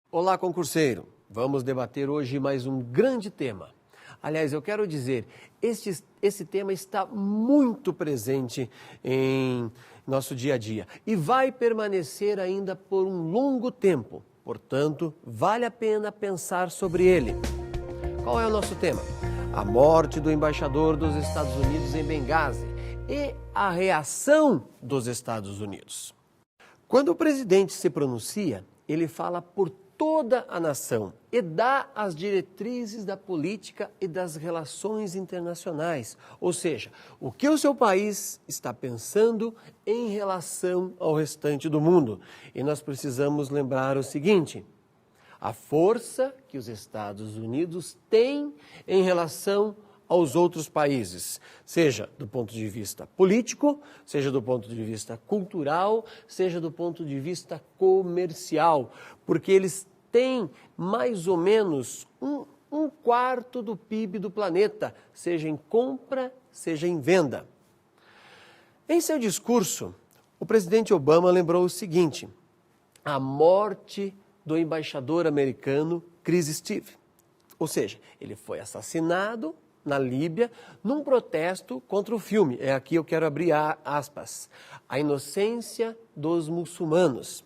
Olá, concurseiro! Vamos debater hoje mais um grande tema. Aliás, eu quero dizer, esse tema está muito presente em nosso dia a dia e vai permanecer ainda por um longo tempo. Portanto, vale a pena pensar sobre ele. Qual é o nosso tema? A morte do embaixador dos Estados Unidos em Benghazi e a reação dos Estados Unidos. Quando o presidente se pronuncia, ele fala por toda a nação e dá as diretrizes da política e das relações internacionais, ou seja, o que o seu país está pensando em relação ao restante do mundo. E nós precisamos lembrar o seguinte: a força que os Estados Unidos têm em relação aos outros países, seja do ponto de vista político, seja do ponto de vista cultural, seja do ponto de vista comercial, porque eles têm mais ou menos um quarto do PIB do planeta, seja em compra, seja em venda. Em seu discurso, o presidente Obama lembrou o seguinte: a morte do embaixador americano Chris Steve. Ou seja, ele foi assassinado na Líbia, num protesto contra o filme. Aqui eu quero abrir aspas. A inocência dos muçulmanos.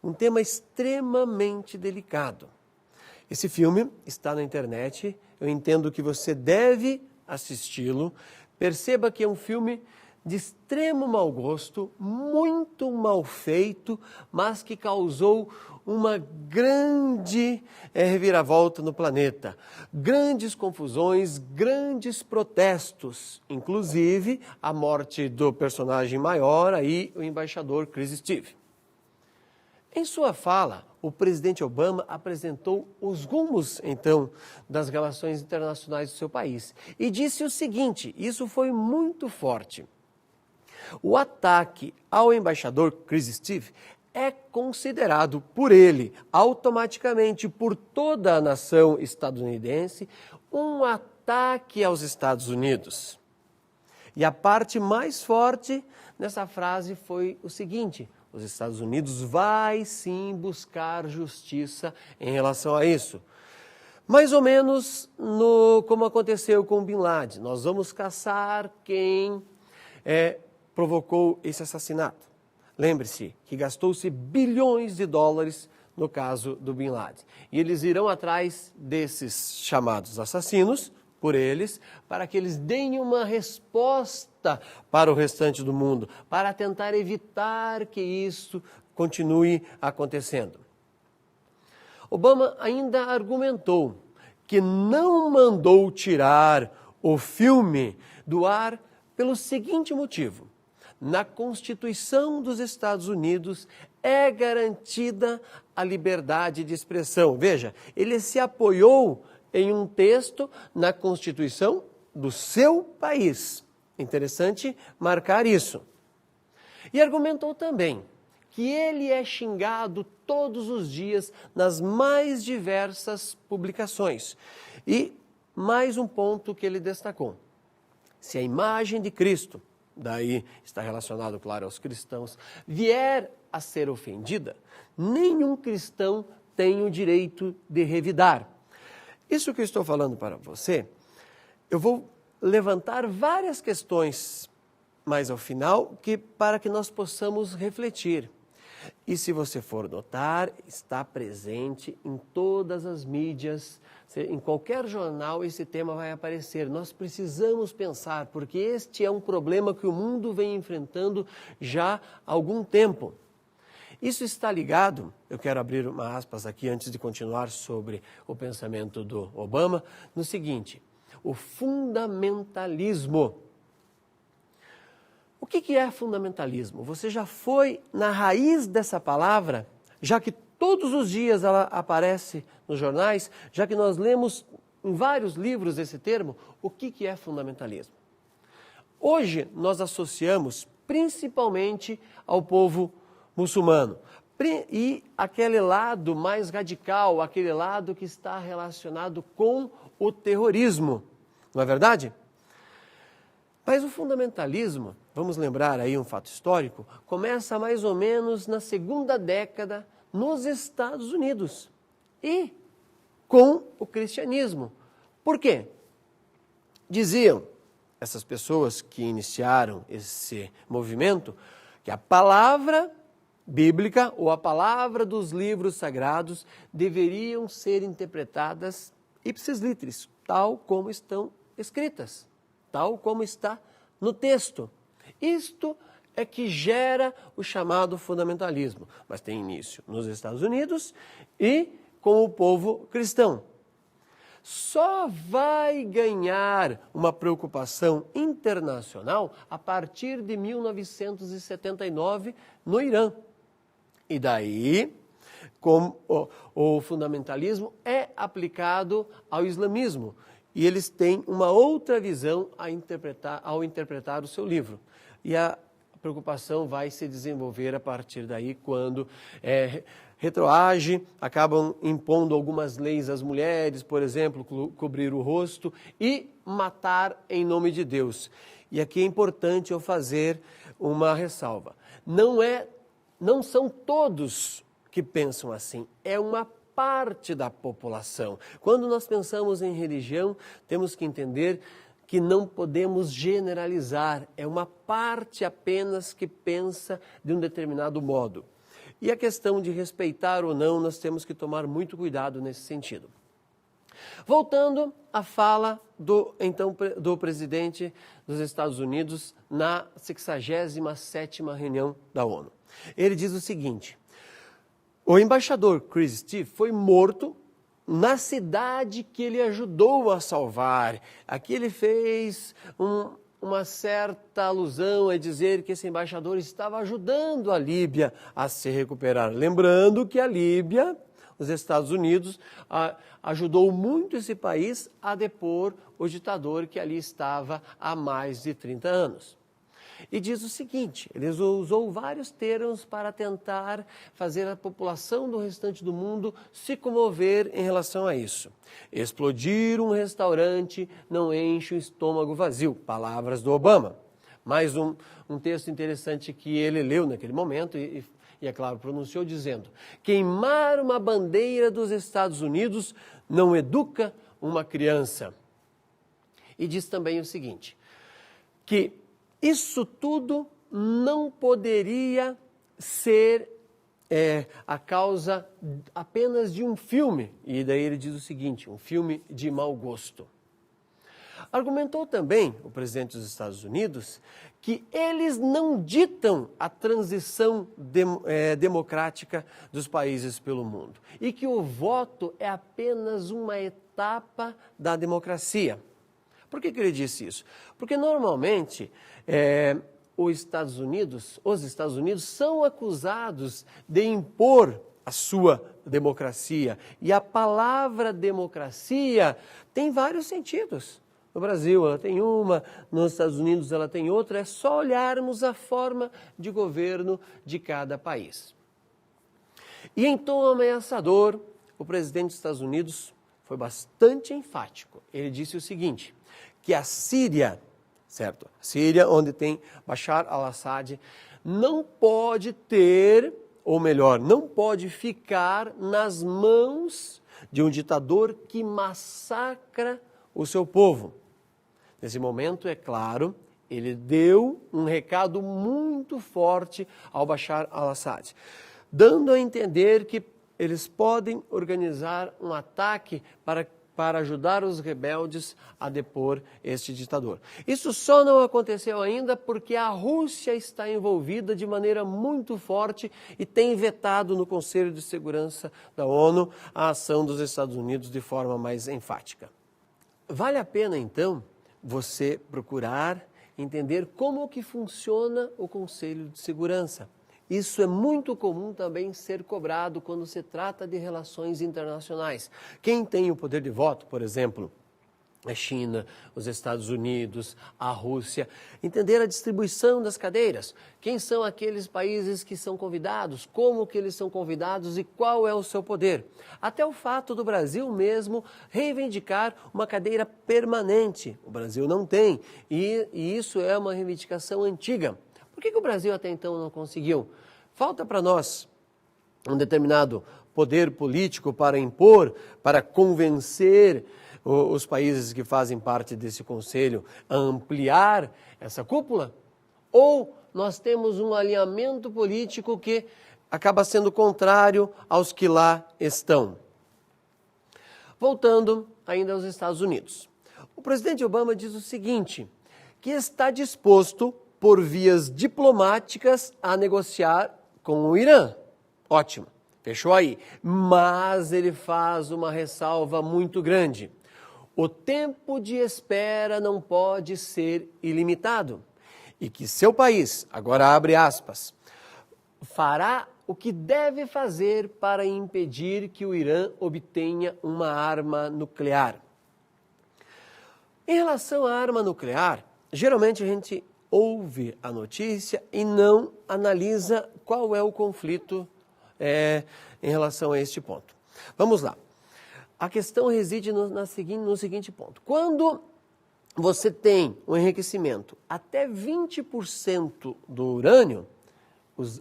Um tema extremamente delicado. Esse filme está na internet, eu entendo que você deve assisti-lo. Perceba que é um filme de extremo mau gosto, muito mal feito, mas que causou uma grande reviravolta no planeta. Grandes confusões, grandes protestos, inclusive a morte do personagem maior, aí, o embaixador Chris Steve. Em sua fala, o presidente Obama apresentou os rumos, então, das relações internacionais do seu país e disse o seguinte, isso foi muito forte: o ataque ao embaixador Chris Steve é considerado por ele, automaticamente por toda a nação estadunidense, um ataque aos Estados Unidos. E a parte mais forte nessa frase foi o seguinte: os Estados Unidos vai sim buscar justiça em relação a isso. Mais ou menos como aconteceu com Bin Laden. Nós vamos caçar quem provocou esse assassinato. Lembre-se que gastou-se bilhões de dólares no caso do Bin Laden. E eles irão atrás desses chamados assassinos, por eles, para que eles deem uma resposta para o restante do mundo, para tentar evitar que isso continue acontecendo. Obama ainda argumentou que não mandou tirar o filme do ar pelo seguinte motivo: na Constituição dos Estados Unidos é garantida a liberdade de expressão. Veja, ele se apoiou em um texto na Constituição do seu país. Interessante marcar isso. E argumentou também que ele é xingado todos os dias nas mais diversas publicações. E mais um ponto que ele destacou: se a imagem de Cristo, daí está relacionado, claro, aos cristãos, vier a ser ofendida, nenhum cristão tem o direito de revidar. Isso que eu estou falando para você, eu vou levantar várias questões mais ao final, para que nós possamos refletir. E se você for notar, está presente em todas as mídias, em qualquer jornal esse tema vai aparecer. Nós precisamos pensar, porque este é um problema que o mundo vem enfrentando já há algum tempo. Isso está ligado, eu quero abrir uma aspas aqui antes de continuar sobre o pensamento do Obama, no seguinte: o fundamentalismo. O que é fundamentalismo? Você já foi na raiz dessa palavra, já que todos os dias ela aparece nos jornais, já que nós lemos em vários livros esse termo? O que é fundamentalismo? Hoje nós associamos principalmente ao povo muçulmano e aquele lado mais radical, aquele lado que está relacionado com o terrorismo, não é verdade? Mas o fundamentalismo, vamos lembrar aí um fato histórico, começa mais ou menos na segunda década nos Estados Unidos e com o cristianismo. Por quê? Diziam essas pessoas que iniciaram esse movimento que a palavra bíblica ou a palavra dos livros sagrados deveriam ser interpretadas ipsis literis, tal como estão escritas, tal como está no texto. Isto é que gera o chamado fundamentalismo, mas tem início nos Estados Unidos e com o povo cristão. Só vai ganhar uma preocupação internacional a partir de 1979 no Irã. E daí, como o fundamentalismo é aplicado ao islamismo e eles têm uma outra visão ao interpretar o seu livro. E a preocupação vai se desenvolver a partir daí quando retroage, acabam impondo algumas leis às mulheres, por exemplo, cobrir o rosto e matar em nome de Deus. E aqui é importante eu fazer uma ressalva. Não são todos que pensam assim, é uma parte da população. Quando nós pensamos em religião, temos que entender que não podemos generalizar, é uma parte apenas que pensa de um determinado modo. E a questão de respeitar ou não, nós temos que tomar muito cuidado nesse sentido. Voltando à fala do presidente dos Estados Unidos na 67ª reunião da ONU. Ele diz o seguinte: o embaixador Chris Steve foi morto na cidade que ele ajudou a salvar. Aqui ele fez uma certa alusão a dizer que esse embaixador estava ajudando a Líbia a se recuperar. Lembrando que a Líbia, os Estados Unidos, ajudou muito esse país a depor o ditador que ali estava há mais de 30 anos. E diz o seguinte, ele usou vários termos para tentar fazer a população do restante do mundo se comover em relação a isso. Explodir um restaurante não enche o estômago vazio, palavras do Obama. Mais um texto interessante que ele leu naquele momento e é claro, pronunciou dizendo: queimar uma bandeira dos Estados Unidos não educa uma criança. E diz também o seguinte, que isso tudo não poderia ser a causa apenas de um filme. E daí ele diz o seguinte, um filme de mau gosto. Argumentou também o presidente dos Estados Unidos que eles não ditam a transição democrática dos países pelo mundo e que o voto é apenas uma etapa da democracia. Por que ele disse isso? Porque normalmente os Estados Unidos são acusados de impor a sua democracia. E a palavra democracia tem vários sentidos. No Brasil ela tem uma, nos Estados Unidos ela tem outra. É só olharmos a forma de governo de cada país. E em tom ameaçador, o presidente dos Estados Unidos foi bastante enfático. Ele disse o seguinte, que a Síria, certo? Síria, onde tem Bashar al-Assad, não pode ter, ou melhor, não pode ficar nas mãos de um ditador que massacra o seu povo. Nesse momento, é claro, ele deu um recado muito forte ao Bashar al-Assad, dando a entender que eles podem organizar um ataque para ajudar os rebeldes a depor este ditador. Isso só não aconteceu ainda porque a Rússia está envolvida de maneira muito forte e tem vetado no Conselho de Segurança da ONU a ação dos Estados Unidos de forma mais enfática. Vale a pena, então, você procurar entender como que funciona o Conselho de Segurança. Isso é muito comum também ser cobrado quando se trata de relações internacionais. Quem tem o poder de voto, por exemplo, a China, os Estados Unidos, a Rússia, entender a distribuição das cadeiras. Quem são aqueles países que são convidados, como que eles são convidados e qual é o seu poder. Até o fato do Brasil mesmo reivindicar uma cadeira permanente. O Brasil não tem e isso é uma reivindicação antiga. Por que o Brasil até então não conseguiu? Falta para nós um determinado poder político para impor, para convencer os países que fazem parte desse conselho a ampliar essa cúpula? Ou nós temos um alinhamento político que acaba sendo contrário aos que lá estão? Voltando ainda aos Estados Unidos. O presidente Obama diz o seguinte, que está disposto, por vias diplomáticas, a negociar com o Irã. Ótimo, fechou aí. Mas ele faz uma ressalva muito grande. O tempo de espera não pode ser ilimitado. E que seu país, agora abre aspas, fará o que deve fazer para impedir que o Irã obtenha uma arma nuclear. Em relação à arma nuclear, geralmente a gente ouve a notícia e não analisa qual é o conflito em relação a este ponto. Vamos lá. A questão reside no seguinte ponto. Quando você tem um enriquecimento até 20% do urânio,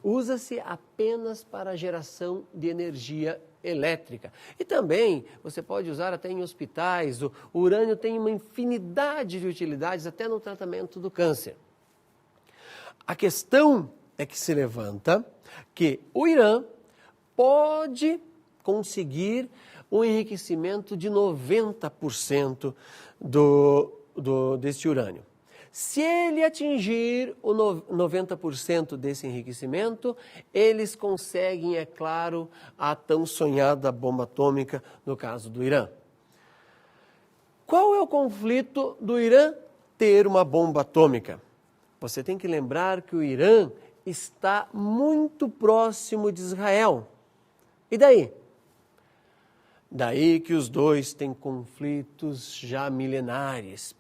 usa-se apenas para a geração de energia elétrica. E também você pode usar até em hospitais. O urânio tem uma infinidade de utilidades até no tratamento do câncer. A questão é que se levanta que o Irã pode conseguir um enriquecimento de 90% deste urânio. Se ele atingir o 90% desse enriquecimento, eles conseguem, é claro, a tão sonhada bomba atômica no caso do Irã. Qual é o conflito do Irã ter uma bomba atômica? Você tem que lembrar que o Irã está muito próximo de Israel. E daí? Daí que os dois têm conflitos já milenares.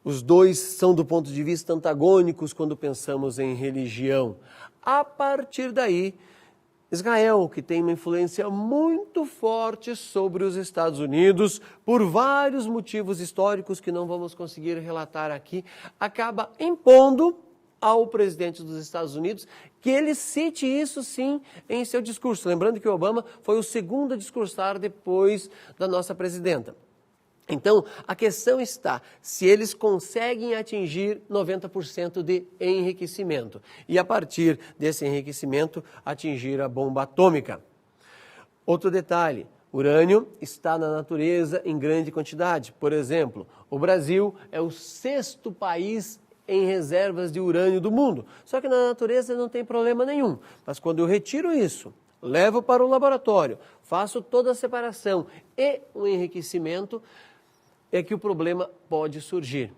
Os dois são, do ponto de vista, antagônicos quando pensamos em religião. A partir daí, Israel, que tem uma influência muito forte sobre os Estados Unidos, por vários motivos históricos que não vamos conseguir relatar aqui, acaba impondo ao presidente dos Estados Unidos que ele cite isso sim em seu discurso. Lembrando que o Obama foi o segundo a discursar depois da nossa presidenta. Então, a questão está se eles conseguem atingir 90% de enriquecimento e, a partir desse enriquecimento, atingir a bomba atômica. Outro detalhe, urânio está na natureza em grande quantidade. Por exemplo, o Brasil é o 6º país em reservas de urânio do mundo. Só que na natureza não tem problema nenhum. Mas quando eu retiro isso, levo para o laboratório, faço toda a separação e o enriquecimento, é que o problema pode surgir.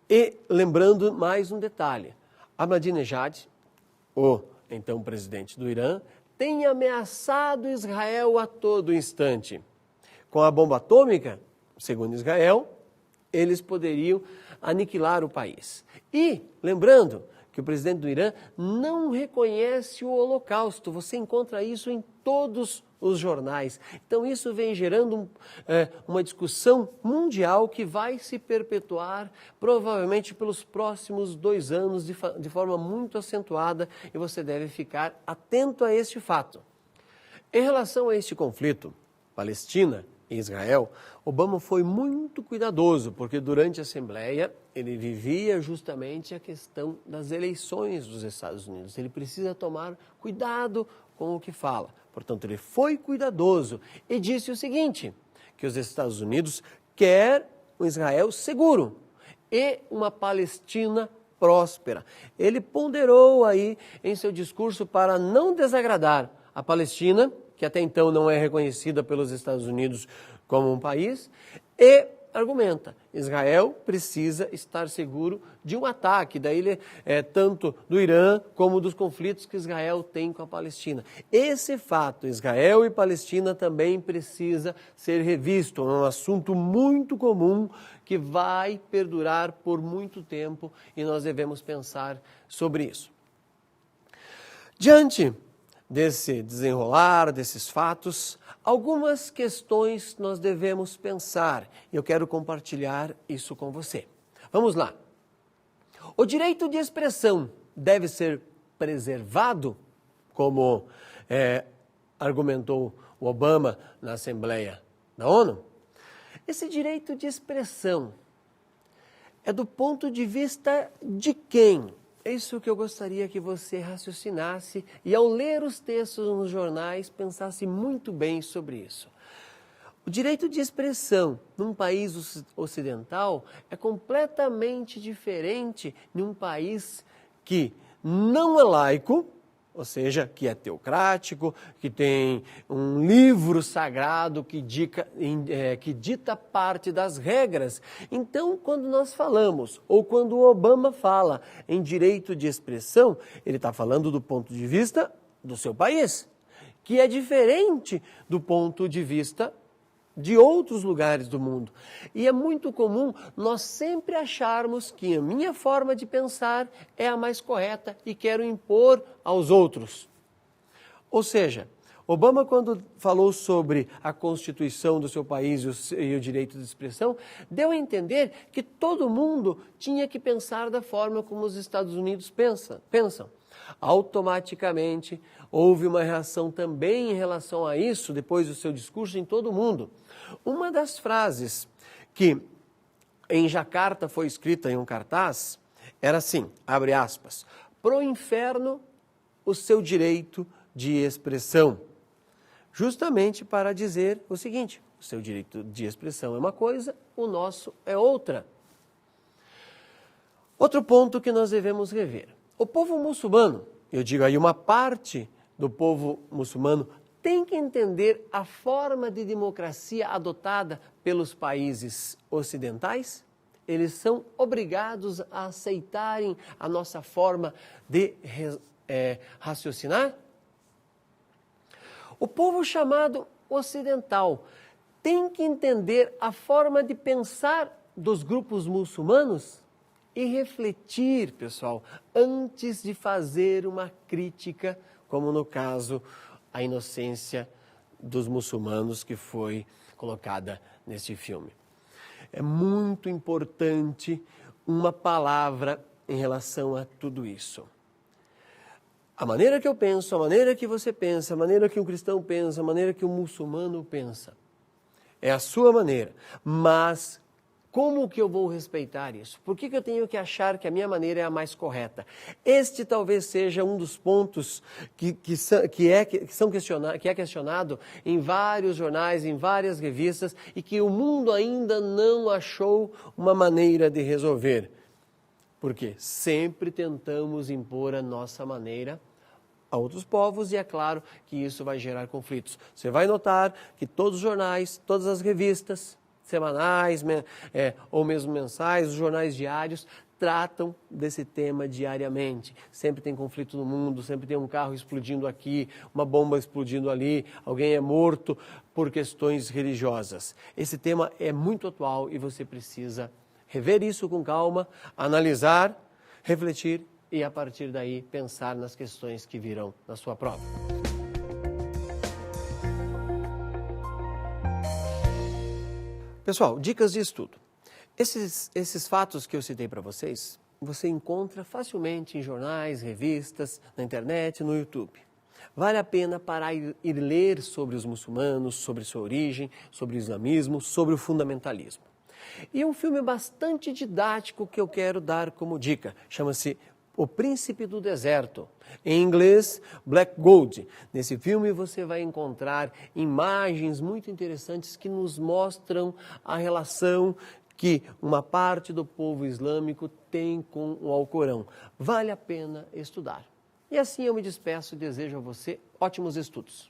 E lembrando mais um detalhe, Ahmadinejad, o então presidente do Irã, tem ameaçado Israel a todo instante. Com a bomba atômica, segundo Israel, eles poderiam aniquilar o país. E, lembrando que o presidente do Irã não reconhece o Holocausto, você encontra isso em todos os jornais. Então isso vem gerando uma discussão mundial que vai se perpetuar provavelmente pelos próximos 2 anos de forma muito acentuada e você deve ficar atento a este fato. Em relação a este conflito, Palestina e Israel, Obama foi muito cuidadoso, porque durante a Assembleia ele vivia justamente a questão das eleições dos Estados Unidos. Ele precisa tomar cuidado com o que fala. Portanto, ele foi cuidadoso e disse o seguinte, que os Estados Unidos querem um Israel seguro e uma Palestina próspera. Ele ponderou aí em seu discurso para não desagradar a Palestina, que até então não é reconhecida pelos Estados Unidos como um país, e argumenta, Israel precisa estar seguro de um ataque, daí tanto do Irã como dos conflitos que Israel tem com a Palestina. Esse fato, Israel e Palestina, também precisa ser revisto, é um assunto muito comum que vai perdurar por muito tempo e nós devemos pensar sobre isso. Diante desse desenrolar, desses fatos, algumas questões nós devemos pensar e eu quero compartilhar isso com você. Vamos lá. O direito de expressão deve ser preservado, como argumentou o Obama na Assembleia da ONU, esse direito de expressão é do ponto de vista de quem? É isso que eu gostaria que você raciocinasse e, ao ler os textos nos jornais, pensasse muito bem sobre isso. O direito de expressão num país ocidental é completamente diferente de um país que não é laico, ou seja, que é teocrático, que tem um livro sagrado que dita parte das regras. Então, quando nós falamos, ou quando o Obama fala em direito de expressão, ele está falando do ponto de vista do seu país, que é diferente do ponto de vista de outros lugares do mundo. E é muito comum nós sempre acharmos que a minha forma de pensar é a mais correta e quero impor aos outros. Ou seja, Obama, quando falou sobre a Constituição do seu país e o direito de expressão, deu a entender que todo mundo tinha que pensar da forma como os Estados Unidos pensam. Automaticamente, houve uma reação também em relação a isso, depois do seu discurso, em todo o mundo. Uma das frases que em Jacarta foi escrita em um cartaz era assim, abre aspas, pro inferno o seu direito de expressão. Justamente para dizer o seguinte, o seu direito de expressão é uma coisa, o nosso é outra. Outro ponto que nós devemos rever. O povo muçulmano, eu digo aí uma parte do povo muçulmano, tem que entender a forma de democracia adotada pelos países ocidentais. Eles são obrigados a aceitarem a nossa forma de raciocinar. O povo chamado ocidental tem que entender a forma de pensar dos grupos muçulmanos e refletir, pessoal, antes de fazer uma crítica, como no caso a inocência dos muçulmanos que foi colocada neste filme. É muito importante uma palavra em relação a tudo isso. A maneira que eu penso, a maneira que você pensa, a maneira que um cristão pensa, a maneira que um muçulmano pensa, é a sua maneira, mas como que eu vou respeitar isso? Por que eu tenho que achar que a minha maneira é a mais correta? Este talvez seja um dos pontos que é questionado em vários jornais, em várias revistas, e que o mundo ainda não achou uma maneira de resolver. Porque sempre tentamos impor a nossa maneira a outros povos e é claro que isso vai gerar conflitos. Você vai notar que todos os jornais, todas as revistas, semanais ou mesmo mensais, os jornais diários, tratam desse tema diariamente. Sempre tem conflito no mundo, sempre tem um carro explodindo aqui, uma bomba explodindo ali, alguém é morto por questões religiosas. Esse tema é muito atual e você precisa rever isso com calma, analisar, refletir e a partir daí pensar nas questões que virão na sua prova. Pessoal, dicas de estudo. Esses fatos que eu citei para vocês, você encontra facilmente em jornais, revistas, na internet, no YouTube. Vale a pena parar e ler sobre os muçulmanos, sobre sua origem, sobre o islamismo, sobre o fundamentalismo. E um filme bastante didático que eu quero dar como dica, chama-se O Príncipe do Deserto, em inglês Black Gold. Nesse filme você vai encontrar imagens muito interessantes que nos mostram a relação que uma parte do povo islâmico tem com o Alcorão. Vale a pena estudar. E assim eu me despeço e desejo a você ótimos estudos.